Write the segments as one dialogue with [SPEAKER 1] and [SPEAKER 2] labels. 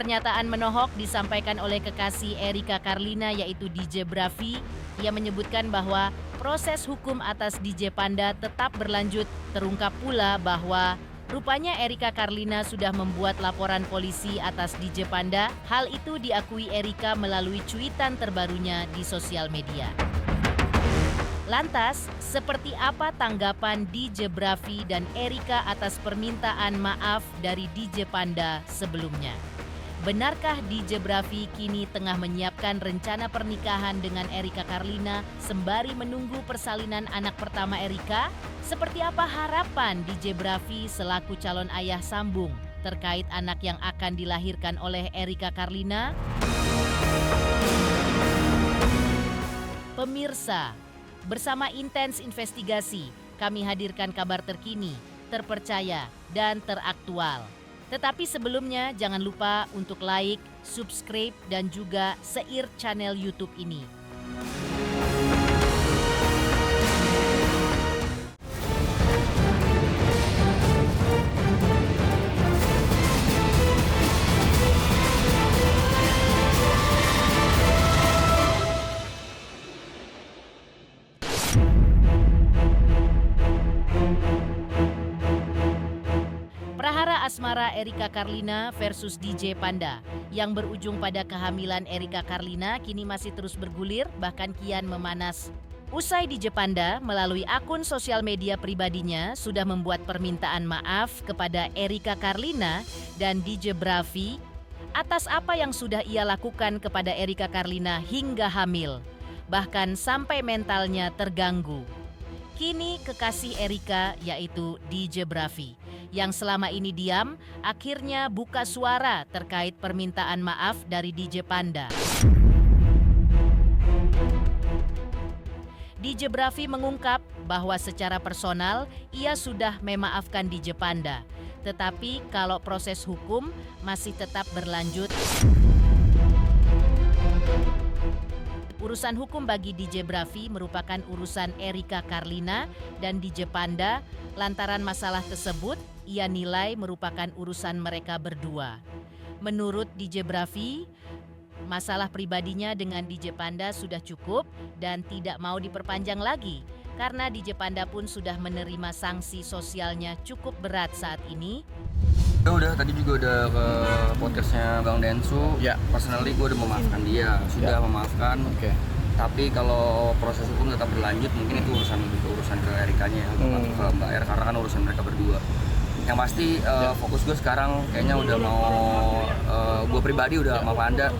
[SPEAKER 1] Pernyataan menohok disampaikan oleh kekasih Erika Carlina yaitu DJ Bravi. Ia menyebutkan bahwa proses hukum atas DJ Panda tetap berlanjut. Terungkap pula bahwa rupanya Erika Carlina sudah membuat laporan polisi atas DJ Panda. Hal itu diakui Erika melalui cuitan terbarunya di sosial media. Lantas, seperti apa tanggapan DJ Bravi dan Erika atas permintaan maaf dari DJ Panda sebelumnya? Benarkah DJ Bravi kini tengah menyiapkan rencana pernikahan dengan Erika Carlina sembari menunggu persalinan anak pertama Erika? Seperti apa harapan DJ Bravi selaku calon ayah sambung terkait anak yang akan dilahirkan oleh Erika Carlina? Pemirsa, bersama Intens Investigasi, kami hadirkan kabar terkini, terpercaya, dan teraktual. Tetapi sebelumnya jangan lupa untuk like, subscribe, dan juga share channel YouTube ini. Prahara asmara Erika Carlina versus DJ Panda yang berujung pada kehamilan Erika Carlina kini masih terus bergulir, bahkan kian memanas. Usai DJ Panda melalui akun sosial media pribadinya sudah membuat permintaan maaf kepada Erika Carlina dan DJ Bravi atas apa yang sudah ia lakukan kepada Erika Carlina hingga hamil, bahkan sampai mentalnya terganggu. Kini kekasih Erika yaitu DJ Bravi yang selama ini diam akhirnya buka suara terkait permintaan maaf dari DJ Panda. DJ Bravi mengungkap bahwa secara personal ia sudah memaafkan DJ Panda, tetapi kalau proses hukum masih tetap berlanjut. Urusan hukum bagi DJ Bravi merupakan urusan Erika Carlina dan DJ Panda. Lantaran masalah tersebut, ia nilai merupakan urusan mereka berdua. Menurut DJ Bravi, masalah pribadinya dengan DJ Panda sudah cukup dan tidak mau diperpanjang lagi. Karena DJ Panda pun sudah menerima sanksi sosialnya cukup berat saat ini.
[SPEAKER 2] Udah tadi juga udah ke podcastnya Bang Densu.
[SPEAKER 3] Ya.
[SPEAKER 2] Personally gue udah memaafkan dia, sudah memaafkan.
[SPEAKER 3] Oke.
[SPEAKER 2] Tapi kalau proses hukum tetap berlanjut, mungkin itu urusan ke Erikanya atau ke Mbak R, karena kan urusan mereka berdua. Yang pasti fokus gue sekarang kayaknya udah mau, gue pribadi udah sama Panda,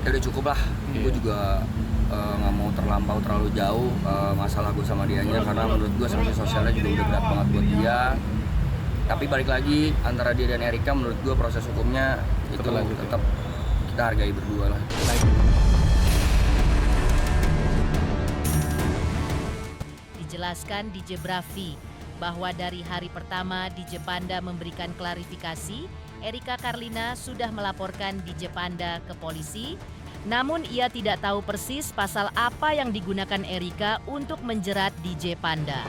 [SPEAKER 2] ya udah cukup lah. Gue juga nggak mau terlalu jauh masalah gue sama dianya, karena menurut gue sanksi sosialnya juga udah berat banget buat dia. Tapi balik lagi, antara dia dan Erika menurut gue proses hukumnya itu tetap kita hargai berdua lah.
[SPEAKER 1] Dijelaskan DJ Bravi bahwa dari hari pertama DJ Panda memberikan klarifikasi, Erika Carlina sudah melaporkan DJ Panda ke polisi. Namun ia tidak tahu persis pasal apa yang digunakan Erika untuk menjerat DJ Panda.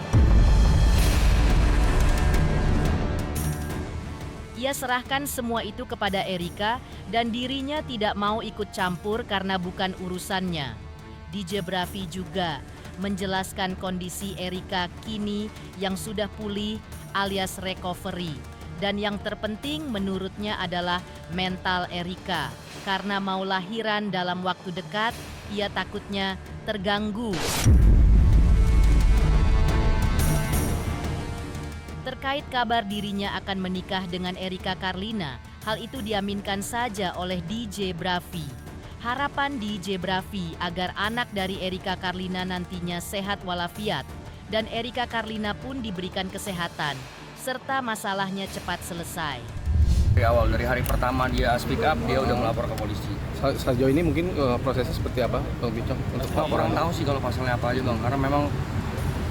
[SPEAKER 1] Ia serahkan semua itu kepada Erika dan dirinya tidak mau ikut campur karena bukan urusannya. DJ Bravi juga menjelaskan kondisi Erika kini yang sudah pulih alias recovery. Dan yang terpenting menurutnya adalah mental Erika. Karena mau lahiran dalam waktu dekat, ia takutnya terganggu. Terkait kabar dirinya akan menikah dengan Erika Carlina, hal itu diaminkan saja oleh DJ Bravi. Harapan DJ Bravi agar anak dari Erika Carlina nantinya sehat walafiat dan Erika Carlina pun diberikan kesehatan serta masalahnya cepat selesai.
[SPEAKER 2] Dari awal, dari hari pertama dia speak up, dia udah melapor ke polisi.
[SPEAKER 3] Sejauh ini mungkin prosesnya seperti apa, Bang Bicong?
[SPEAKER 2] Kurang tahu sih kalau pasalnya apa aja Bang, karena memang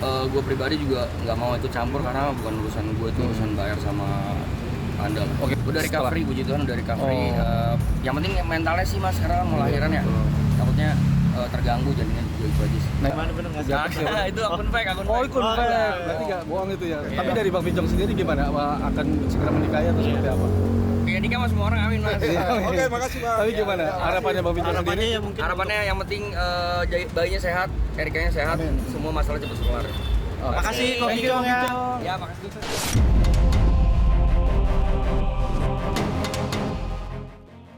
[SPEAKER 2] gue pribadi juga nggak mau ikut campur karena bukan urusan gue, itu urusan bayar sama Panda. Oke, udah recovery, puji Tuhan udah recovery. Yang penting mentalnya sih mas, sekarang mau lahiran ya. Takutnya terganggu jadinya juga itu aja sih.
[SPEAKER 3] Nah,
[SPEAKER 2] Nah, itu akun fake.
[SPEAKER 3] oh, ikut berarti nggak bohong itu ya.
[SPEAKER 2] Iya.
[SPEAKER 3] Tapi dari Bang Pincong sendiri gimana? Apa akan segera menikahi atau seperti apa?
[SPEAKER 2] Ya nikah sama semua orang, amin mas.
[SPEAKER 3] Oke, makasih Bang. Tapi gimana? Harapannya Bang Pincong sendiri?
[SPEAKER 4] ya mungkin
[SPEAKER 2] Harapannya yang penting bayinya sehat, Erikanya sehat, semua masalah cepat keluar.
[SPEAKER 4] makasih Ko Pincong ya.
[SPEAKER 2] Ya makasih.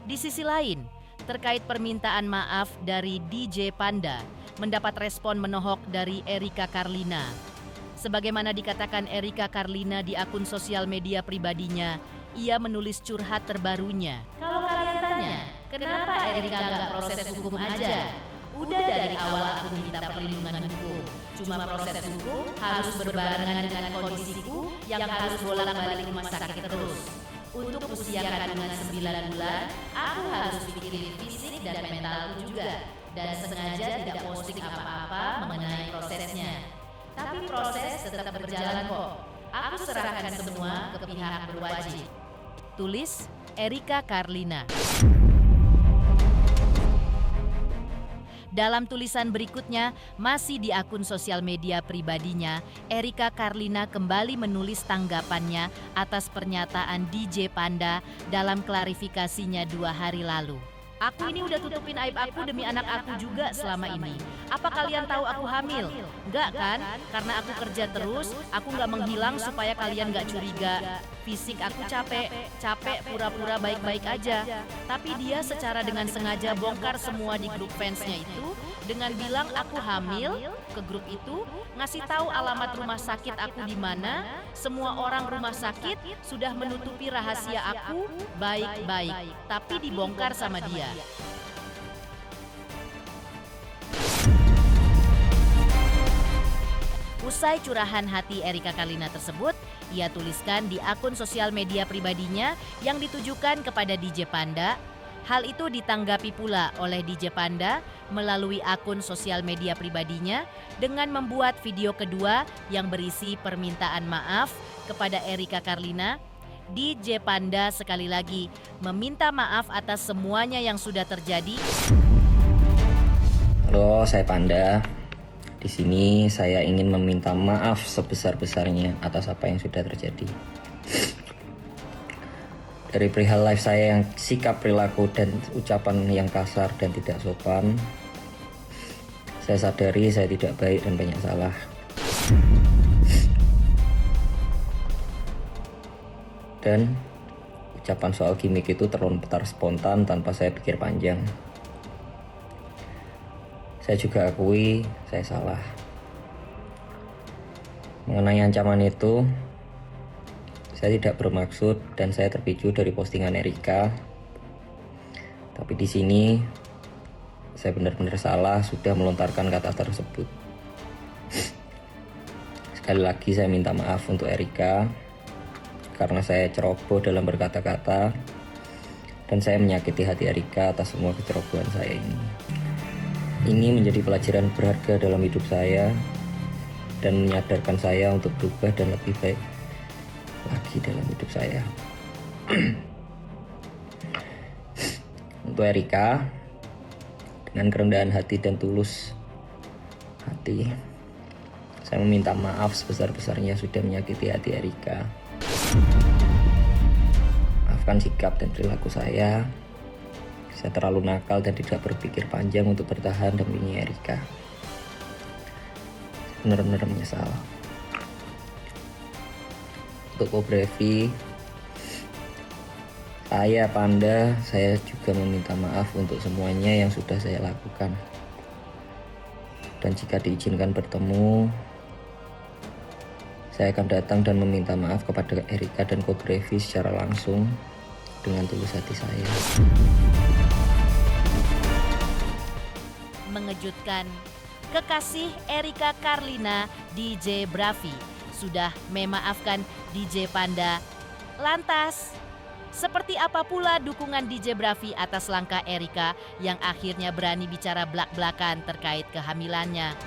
[SPEAKER 1] Di sisi lain, terkait permintaan maaf dari DJ Panda mendapat respon menohok dari Erika Karlina. Sebagaimana dikatakan Erika Karlina di akun sosial media pribadinya, ia menulis curhat terbarunya. Kalau kalian tanya, kenapa Erika nggak proses hukum aja? Udah dari awal aku minta perlindungan hukum. Cuma proses hukum harus berbarengan dengan kondisiku yang harus bolak-balik rumah sakit terus. Untuk usia kandungan 9 bulan, aku harus pikirin fisik dan mentalku juga. Dan sengaja tidak posting apa-apa mengenai prosesnya. Tapi proses tetap berjalan kok. Aku serahkan semua ke pihak berwajib. Tulis Erika Karlina. Dalam tulisan berikutnya, masih di akun sosial media pribadinya, Erika Karlina kembali menulis tanggapannya atas pernyataan DJ Panda dalam klarifikasinya 2 hari lalu. Aku ini udah tutupin aib aku demi anak aku juga selama ini. Apa kalian tahu aku hamil? Enggak kan? Karena aku kerja terus, aku nggak menghilang supaya kalian nggak curiga. Fisik aku capek pura-pura baik-baik aja. Tapi dia secara dengan sengaja bongkar semua di grup fansnya itu dengan bilang aku hamil ke grup itu, ngasih tahu alamat rumah sakit aku di mana. Semua orang rumah sakit sudah menutupi rahasia aku baik-baik, tapi dibongkar sama dia. Usai curahan hati Erika Karlina tersebut, ia tuliskan di akun sosial media pribadinya yang ditujukan kepada DJ Panda. Hal itu ditanggapi pula oleh DJ Panda melalui akun sosial media pribadinya dengan membuat video kedua yang berisi permintaan maaf kepada Erika Karlina. DJ Panda sekali lagi meminta maaf atas semuanya yang sudah terjadi.
[SPEAKER 5] Halo, saya Panda. Di sini saya ingin meminta maaf sebesar-besarnya atas apa yang sudah terjadi. Dari perihal live saya yang sikap, perilaku, dan ucapan yang kasar dan tidak sopan, saya sadari saya tidak baik dan banyak salah. Dan ucapan soal gimmick itu terlontar spontan tanpa saya pikir panjang. Saya juga akui saya salah. Mengenai ancaman itu, saya tidak bermaksud dan saya terpicu dari postingan Erika. Tapi di sini saya benar-benar salah sudah melontarkan kata tersebut. Sekali lagi saya minta maaf untuk Erika karena saya ceroboh dalam berkata-kata dan saya menyakiti hati Erika atas semua kecerobohan saya ini. Ini menjadi pelajaran berharga dalam hidup saya dan menyadarkan saya untuk berubah dan lebih baik lagi dalam hidup saya. Untuk Erika, dengan kerendahan hati dan tulus hati, saya meminta maaf sebesar-besarnya sudah menyakiti hati Erika. Maafkan sikap dan perilaku saya. Saya terlalu nakal dan tidak berpikir panjang untuk bertahan demi Erika. Saya benar-benar menyesal. Untuk Kobrevi, saya Panda, saya juga meminta maaf untuk semuanya yang sudah saya lakukan. Dan jika diizinkan bertemu, saya akan datang dan meminta maaf kepada Erika dan Kobrevi secara langsung dengan tulus hati saya.
[SPEAKER 1] Mengejutkan, kekasih Erika Karlina, DJ Bravi, sudah memaafkan DJ Panda. Lantas, seperti apa pula dukungan DJ Bravi atas langkah Erika yang akhirnya berani bicara blak-blakan terkait kehamilannya?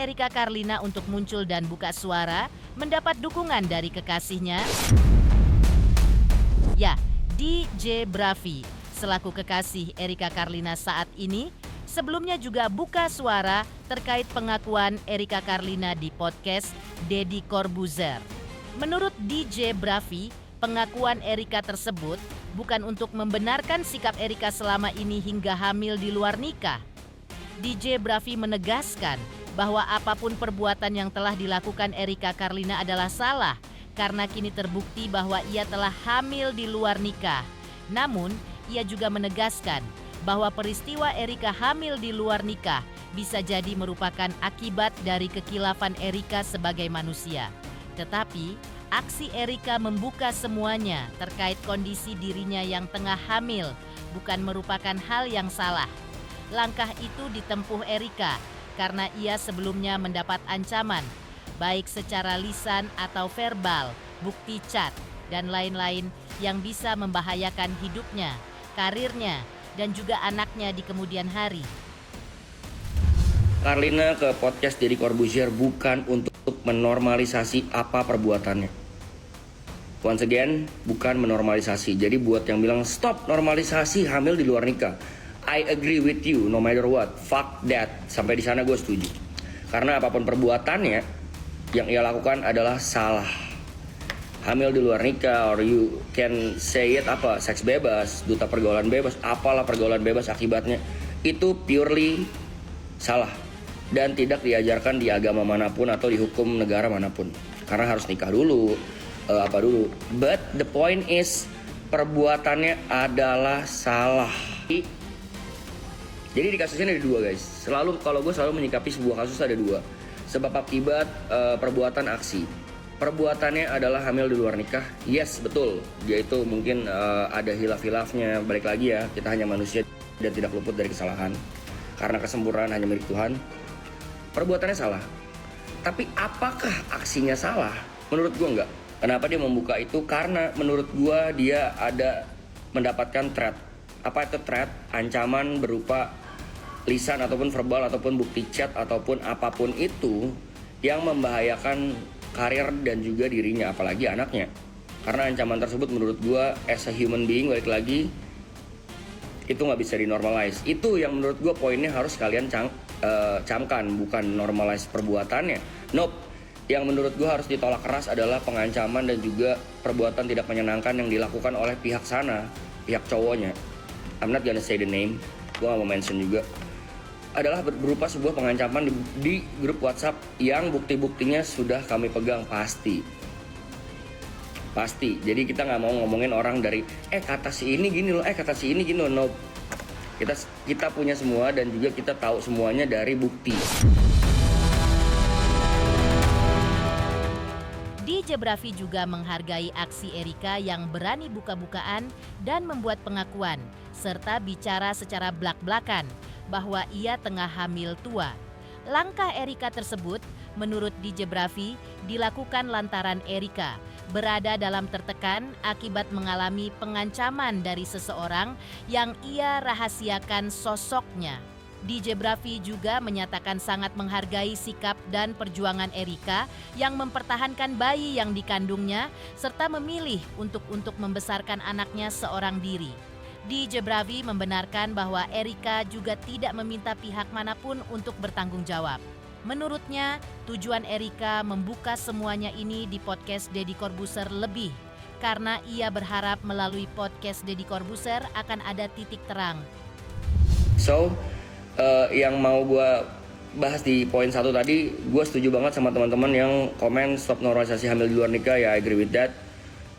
[SPEAKER 1] Erika Karlina untuk muncul dan buka suara mendapat dukungan dari kekasihnya, ya, DJ Bravi, selaku kekasih Erika Karlina saat ini, sebelumnya juga buka suara terkait pengakuan Erika Karlina di podcast Deddy Corbuzier. Menurut DJ Bravi, pengakuan Erika tersebut bukan untuk membenarkan sikap Erika selama ini hingga hamil di luar nikah. DJ Bravi menegaskan bahwa apapun perbuatan yang telah dilakukan Erika Karlina adalah salah karena kini terbukti bahwa ia telah hamil di luar nikah. Namun, ia juga menegaskan bahwa peristiwa Erika hamil di luar nikah bisa jadi merupakan akibat dari kekilafan Erika sebagai manusia. Tetapi, aksi Erika membuka semuanya terkait kondisi dirinya yang tengah hamil bukan merupakan hal yang salah. Langkah itu ditempuh Erika karena ia sebelumnya mendapat ancaman, baik secara lisan atau verbal, bukti chat, dan lain-lain yang bisa membahayakan hidupnya, karirnya, dan juga anaknya di kemudian hari.
[SPEAKER 6] Karlina ke podcast Deddy Corbuzier bukan untuk menormalisasi apa perbuatannya. Once again, bukan menormalisasi. Jadi buat yang bilang stop normalisasi hamil di luar nikah, I agree with you no matter what. Fuck that. Sampai di sana gue setuju. Karena apapun perbuatannya yang ia lakukan adalah salah. Hamil di luar nikah, or you can say it apa, seks bebas, duta pergaulan bebas, apalah pergaulan bebas akibatnya, itu purely salah dan tidak diajarkan di agama manapun atau di hukum negara manapun. Karena harus nikah dulu, But the point is perbuatannya adalah salah. Jadi di kasus ini ada dua, guys. Kalau gue selalu menyikapi sebuah kasus ada dua. Sebab akibat perbuatan aksi. Perbuatannya adalah hamil di luar nikah. Yes, betul. Dia itu mungkin ada hilaf-hilafnya. Balik lagi ya, kita hanya manusia dan tidak luput dari kesalahan. Karena kesempurnaan hanya milik Tuhan. Perbuatannya salah. Tapi apakah aksinya salah? Menurut gue enggak. Kenapa dia membuka itu? Karena menurut gue dia ada mendapatkan threat. Apa itu threat? Ancaman berupa lisan ataupun verbal ataupun bukti chat ataupun apapun itu yang membahayakan karir dan juga dirinya, apalagi anaknya. Karena ancaman tersebut menurut gue as a human being, balik lagi, itu nggak bisa dinormalize. Itu yang menurut gue poinnya harus kalian camkan, bukan normalize perbuatannya. Nope. Yang menurut gue harus ditolak keras adalah pengancaman dan juga perbuatan tidak menyenangkan yang dilakukan oleh pihak sana, pihak cowoknya. I'm not gonna say the name, gue gak mau mention juga. Adalah berupa sebuah pengancaman di grup WhatsApp yang bukti-buktinya sudah kami pegang pasti. Jadi kita nggak mau ngomongin orang dari kata si ini gini loh, kata si ini gini loh. No. Kita punya semua dan juga kita tahu semuanya dari bukti.
[SPEAKER 1] DJ Bravi juga menghargai aksi Erika yang berani buka-bukaan dan membuat pengakuan serta bicara secara blak-blakan bahwa ia tengah hamil tua. Langkah Erika tersebut menurut DJ Bravi dilakukan lantaran Erika berada dalam tertekan akibat mengalami pengancaman dari seseorang yang ia rahasiakan sosoknya. DJ Bravi juga menyatakan sangat menghargai sikap dan perjuangan Erika yang mempertahankan bayi yang dikandungnya serta memilih untuk membesarkan anaknya seorang diri. DJ Bravi membenarkan bahwa Erika juga tidak meminta pihak manapun untuk bertanggung jawab. Menurutnya, tujuan Erika membuka semuanya ini di podcast Deddy Corbuzier lebih karena ia berharap melalui podcast Deddy Corbuzier akan ada titik terang.
[SPEAKER 6] So, yang mau gue bahas di poin 1 tadi, gue setuju banget sama teman-teman yang komen stop normalisasi hamil di luar nikah, ya I agree with that.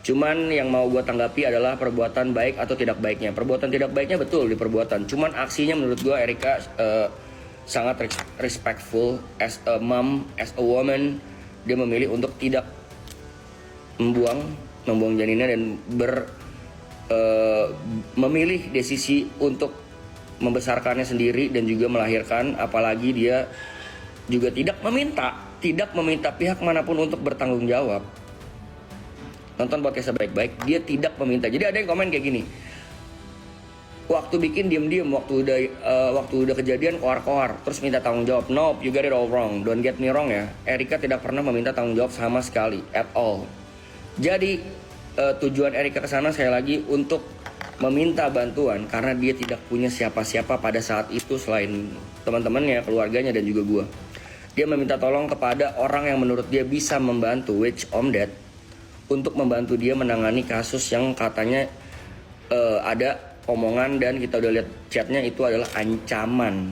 [SPEAKER 6] Cuman yang mau gue tanggapi adalah perbuatan baik atau tidak baiknya. Perbuatan tidak baiknya betul di perbuatan. Cuman aksinya menurut gue Erika sangat respectful as a mom, as a woman. Dia memilih untuk tidak membuang janinnya dan memilih desisi untuk membesarkannya sendiri dan juga melahirkan. Apalagi dia juga tidak meminta pihak manapun untuk bertanggung jawab. Nonton podcastnya baik-baik, dia tidak meminta. Jadi ada yang komen kayak gini, Waktu bikin diem-diem, waktu udah kejadian koar-koar, terus minta tanggung jawab. Nope, you got it all wrong. Don't get me wrong ya, Erika tidak pernah meminta tanggung jawab sama sekali, at all. Jadi tujuan Erika kesana sekali lagi untuk meminta bantuan karena dia tidak punya siapa-siapa pada saat itu selain teman-temannya, keluarganya dan juga gua. Dia meminta tolong kepada orang yang menurut dia bisa membantu, which Om Ded, untuk membantu dia menangani kasus yang katanya ada omongan dan kita udah lihat chatnya itu adalah ancaman.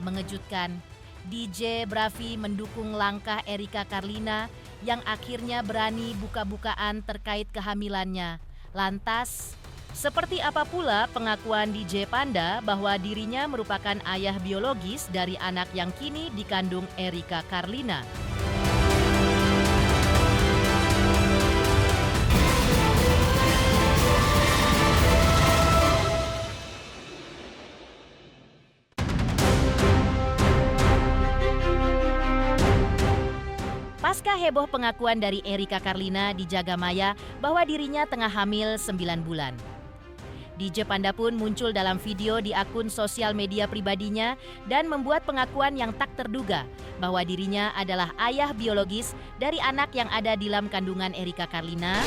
[SPEAKER 1] Mengejutkan, DJ Bravi mendukung langkah Erika Karlina yang akhirnya berani buka-bukaan terkait kehamilannya. Lantas, seperti apa pula pengakuan DJ Panda bahwa dirinya merupakan ayah biologis dari anak yang kini dikandung Erika Karlina? Pasca heboh pengakuan dari Erika Karlina di Jagamaya bahwa dirinya tengah hamil 9 bulan. DJ Panda pun muncul dalam video di akun sosial media pribadinya dan membuat pengakuan yang tak terduga bahwa dirinya adalah ayah biologis dari anak yang ada di dalam kandungan Erika Karlina.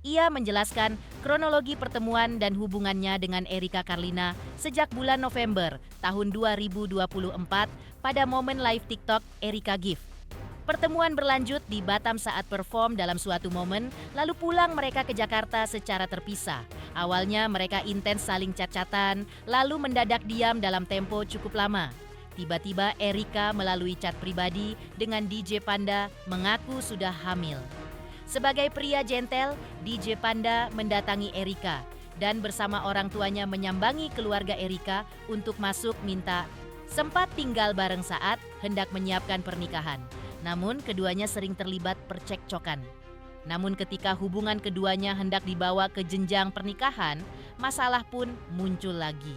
[SPEAKER 1] Ia menjelaskan kronologi pertemuan dan hubungannya dengan Erika Karlina sejak bulan November tahun 2024 pada momen live TikTok Erika Gift. Pertemuan berlanjut di Batam saat perform dalam suatu momen, lalu pulang mereka ke Jakarta secara terpisah. Awalnya mereka intens saling chat-chatan, lalu mendadak diam dalam tempo cukup lama. Tiba-tiba Erika melalui chat pribadi dengan DJ Panda mengaku sudah hamil. Sebagai pria gentle, DJ Panda mendatangi Erika dan bersama orang tuanya menyambangi keluarga Erika untuk masuk minta sempat tinggal bareng saat hendak menyiapkan pernikahan. Namun keduanya sering terlibat percekcokan. Namun ketika hubungan keduanya hendak dibawa ke jenjang pernikahan, masalah pun muncul lagi.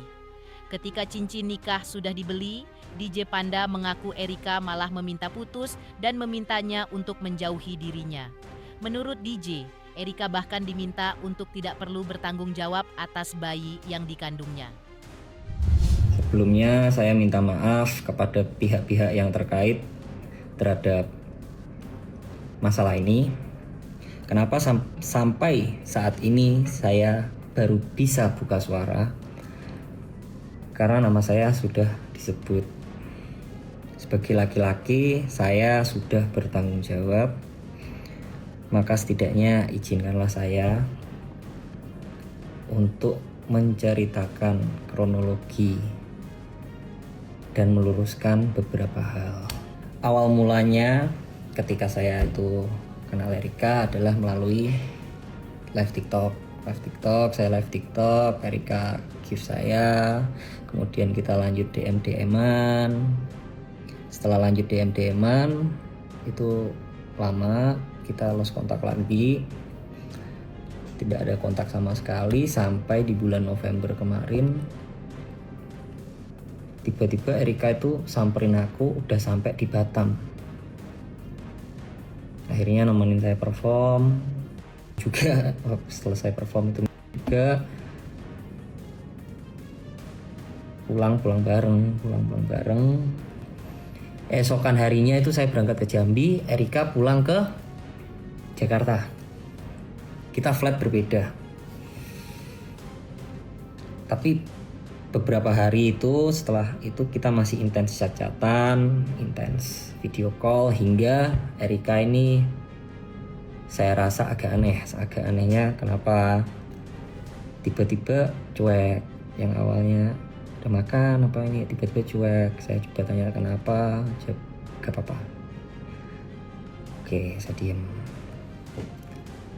[SPEAKER 1] Ketika cincin nikah sudah dibeli, DJ Panda mengaku Erika malah meminta putus dan memintanya untuk menjauhi dirinya. Menurut DJ, Erika bahkan diminta untuk tidak perlu bertanggung jawab atas bayi yang dikandungnya.
[SPEAKER 5] Sebelumnya saya minta maaf kepada pihak-pihak yang terkait terhadap masalah ini. Kenapa sampai saat ini saya baru bisa buka suara? Karena nama saya sudah disebut. Sebagai laki-laki, saya sudah bertanggung jawab. Maka setidaknya izinkanlah saya untuk menceritakan kronologi dan meluruskan beberapa hal. Awal mulanya ketika saya itu kenal Erika adalah melalui live TikTok. Saya live TikTok, Erika gift saya, kemudian kita lanjut DM-an. Setelah lanjut DM-an, itu lama, kita lost kontak lagi, tidak ada kontak sama sekali sampai di bulan November kemarin. Tiba-tiba Erika itu samperin aku udah sampai di Batam. Akhirnya nemenin saya perform juga. Setelah saya perform itu juga pulang bareng. Esokan harinya itu saya berangkat ke Jambi, Erika pulang ke Jakarta. Kita flight berbeda. Tapi beberapa hari itu setelah itu kita masih intens chat-chatan, intens video call, hingga Erika ini saya rasa agak aneh. Agak anehnya kenapa tiba-tiba cuek. Yang awalnya udah makan apa ini, tiba-tiba cuek. Saya coba tanya kenapa, jawab gak apa-apa. Oke, saya diem.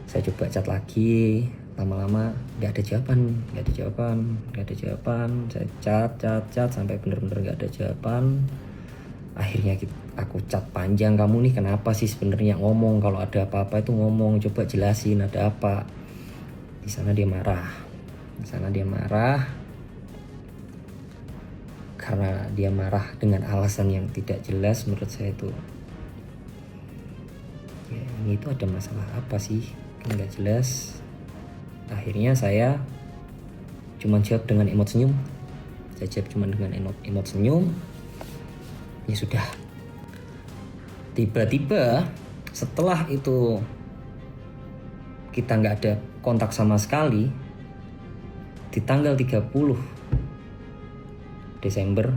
[SPEAKER 5] Saya coba chat lagi, lama-lama nggak ada jawaban. Saya chat sampai bener-bener nggak ada jawaban. Akhirnya aku chat panjang, kamu nih kenapa sih sebenarnya, ngomong kalau ada apa-apa itu ngomong, coba jelasin ada apa. Di sana dia marah. karena dia marah dengan alasan yang tidak jelas. Menurut saya itu ya, ini tuh ada masalah apa sih, kan nggak jelas. Akhirnya saya cuma jawab dengan emot senyum. Saya jawab cuma dengan emot senyum. Ya sudah. Tiba-tiba setelah itu kita nggak ada kontak sama sekali, di tanggal 30 Desember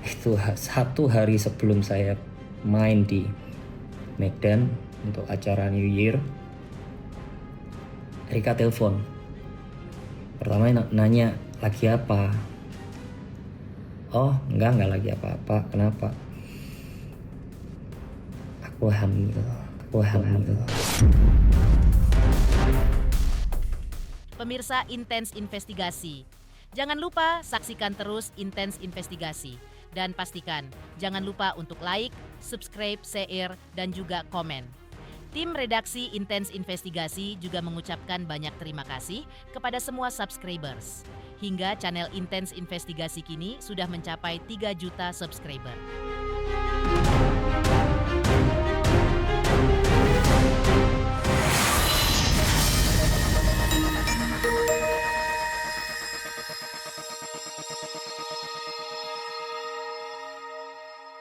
[SPEAKER 5] itu 1 hari sebelum saya main di Medan untuk acara New Year, Erika telepon. Pertama nanya lagi apa. Oh enggak lagi apa-apa. Kenapa? Aku hamil.
[SPEAKER 1] Pemirsa Intens Investigasi, jangan lupa saksikan terus Intens Investigasi. Dan pastikan, jangan lupa untuk like, subscribe, share, dan juga komen. Tim redaksi Intens Investigasi juga mengucapkan banyak terima kasih kepada semua subscribers. Hingga channel Intens Investigasi kini sudah mencapai 3 juta subscriber.